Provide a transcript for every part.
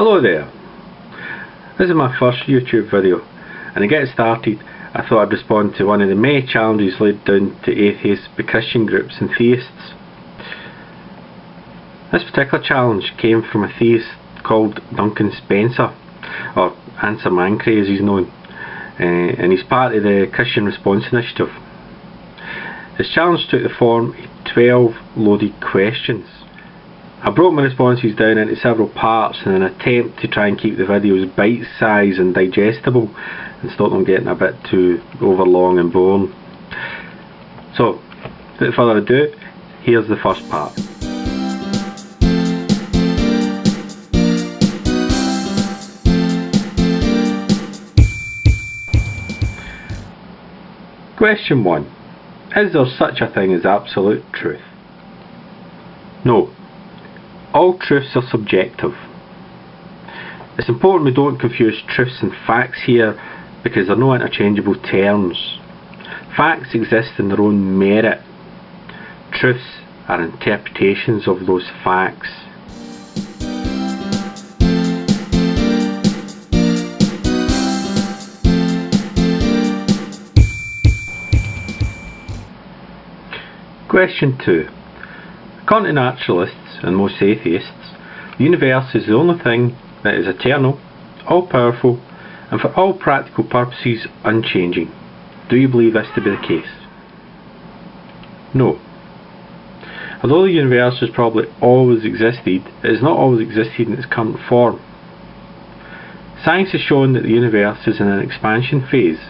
Hello there. This is my first YouTube video, and to get started I thought I'd respond to one of the many challenges laid down to atheists by Christian groups and theists. This particular challenge came from a theist called Duncan Spencer, or Answer Mancray as he's known, and he's part of the Christian Response Initiative. His challenge took the form of 12 loaded questions. I broke my responses down into several parts in an attempt to try and keep the videos bite-sized and digestible and stop them getting a bit too overlong and boring. So, without further ado, here's the first part. Question 1. Is there such a thing as absolute truth? No. All truths are subjective. It's important we don't confuse truths and facts here because they're no interchangeable terms. Facts exist in their own merit. Truths are interpretations of those facts. Question 2. According to naturalists and most atheists, the universe is the only thing that is eternal, all-powerful, and for all practical purposes unchanging. Do you believe this to be the case? No. Although the universe has probably always existed, it has not always existed in its current form. Science has shown that the universe is in an expansion phase.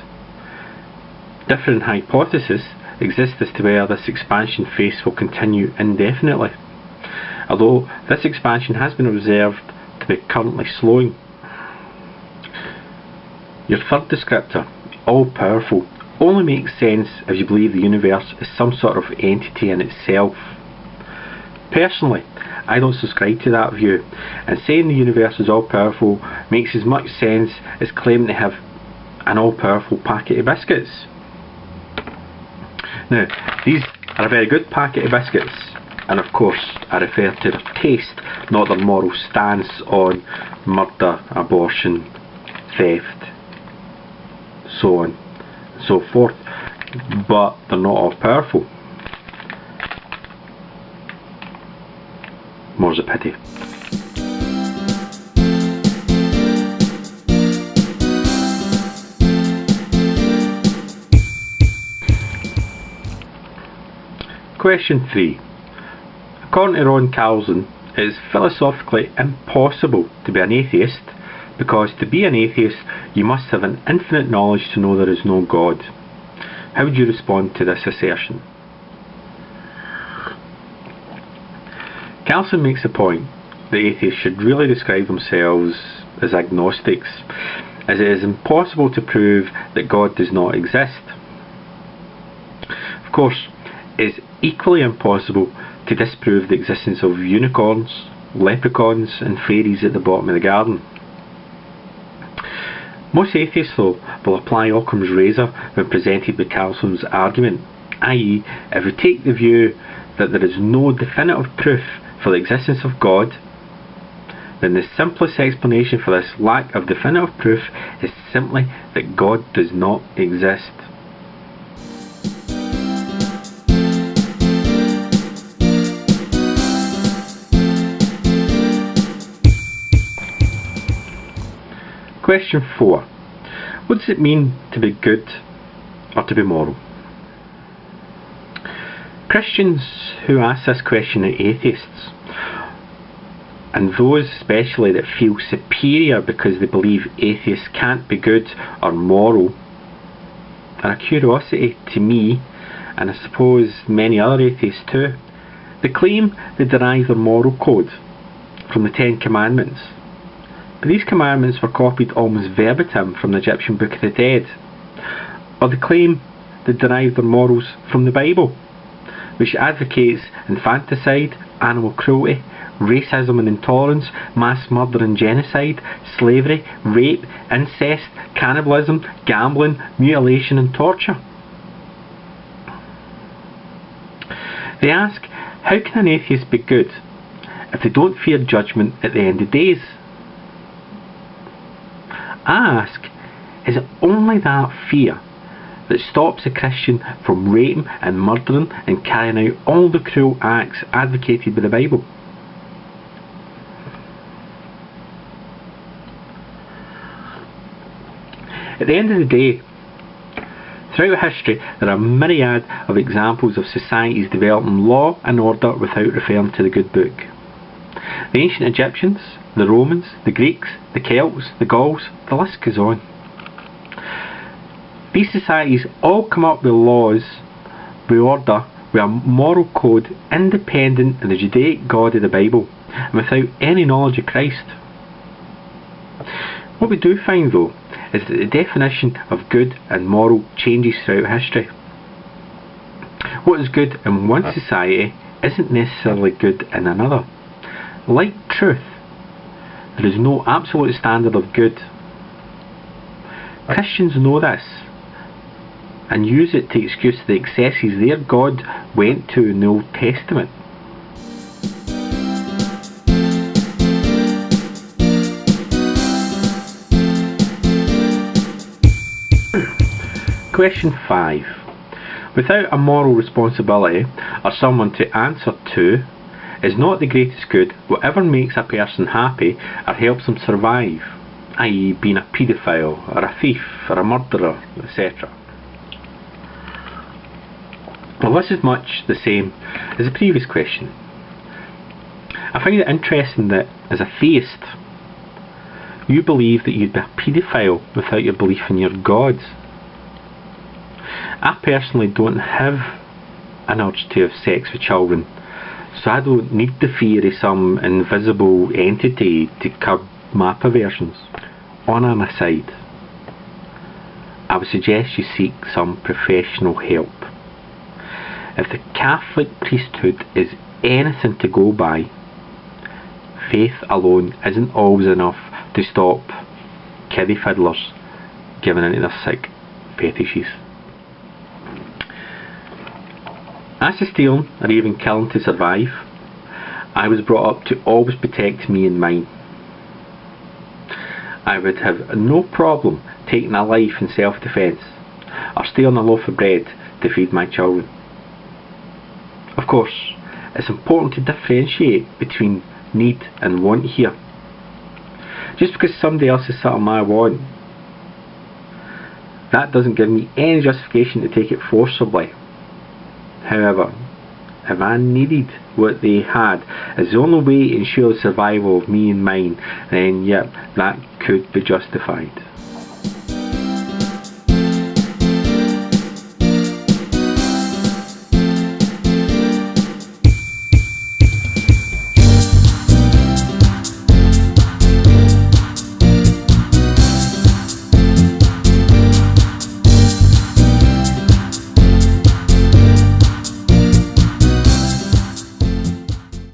Different hypotheses exist as to whether this expansion phase will continue indefinitely, although this expansion has been observed to be currently slowing. Your third descriptor, all-powerful, only makes sense if you believe the universe is some sort of entity in itself. Personally, I don't subscribe to that view, and saying the universe is all-powerful makes as much sense as claiming to have an all-powerful packet of biscuits. Now, these are a very good packet of biscuits, and of course I refer to their taste, not their moral stance on murder, abortion, theft, so on and so forth, but they're not all powerful. More's a pity. Question 3. According to Ron Carlson, it is philosophically impossible to be an atheist because to be an atheist you must have an infinite knowledge to know there is no God. How would you respond to this assertion? Carlson makes the point that atheists should really describe themselves as agnostics, as it is impossible to prove that God does not exist. Of course, it is equally impossible to disprove the existence of unicorns, leprechauns and fairies at the bottom of the garden. Most atheists, though, will apply Occam's razor when presented with Carlson's argument, i.e. if we take the view that there is no definitive proof for the existence of God, then the simplest explanation for this lack of definitive proof is simply that God does not exist. Question 4. What does it mean to be good or to be moral? Christians who ask this question are atheists, and those especially that feel superior because they believe atheists can't be good or moral are a curiosity to me, and I suppose many other atheists too. They claim they derive their moral code from the 10 Commandments. But these commandments were copied almost verbatim from the Egyptian Book of the Dead. Or they claim they derive their morals from the Bible, which advocates infanticide, animal cruelty, racism and intolerance, mass murder and genocide, slavery, rape, incest, cannibalism, gambling, mutilation and torture. They ask, how can an atheist be good if they don't fear judgment at the end of days? I ask, is it only that fear that stops a Christian from raping and murdering and carrying out all the cruel acts advocated by the Bible? At the end of the day, throughout history, there are a myriad of examples of societies developing law and order without referring to the good book. The ancient Egyptians, the Romans, the Greeks, the Celts, the Gauls, the list goes on. These societies all come up with laws, with order, with a moral code independent of the Judaic God of the Bible, and without any knowledge of Christ. What we do find, though, is that the definition of good and moral changes throughout history. What is good in one society isn't necessarily good in another. Like truth, there is no absolute standard of good. Christians know this and use it to excuse the excesses their God went to in the Old Testament. Question 5. Without a moral responsibility or someone to answer to, is not the greatest good whatever makes a person happy or helps them survive, i.e. being a paedophile or a thief or a murderer, etc. Well, this is much the same as the previous question. I find it interesting that, as a theist, you believe that you'd be a paedophile without your belief in your God. I personally don't have an urge to have sex with children, so I don't need the fear of some invisible entity to curb my perversions. On an aside, I would suggest you seek some professional help. If the Catholic priesthood is anything to go by, faith alone isn't always enough to stop kiddie fiddlers giving into their sick fetishes. As to stealing or even killing to survive, I was brought up to always protect me and mine. I would have no problem taking a life in self-defence or stealing a loaf of bread to feed my children. Of course, it's important to differentiate between need and want here. Just because somebody else has something I want, that doesn't give me any justification to take it forcibly. However, if I needed what they had as the only way to ensure the survival of me and mine, then yeah, that could be justified.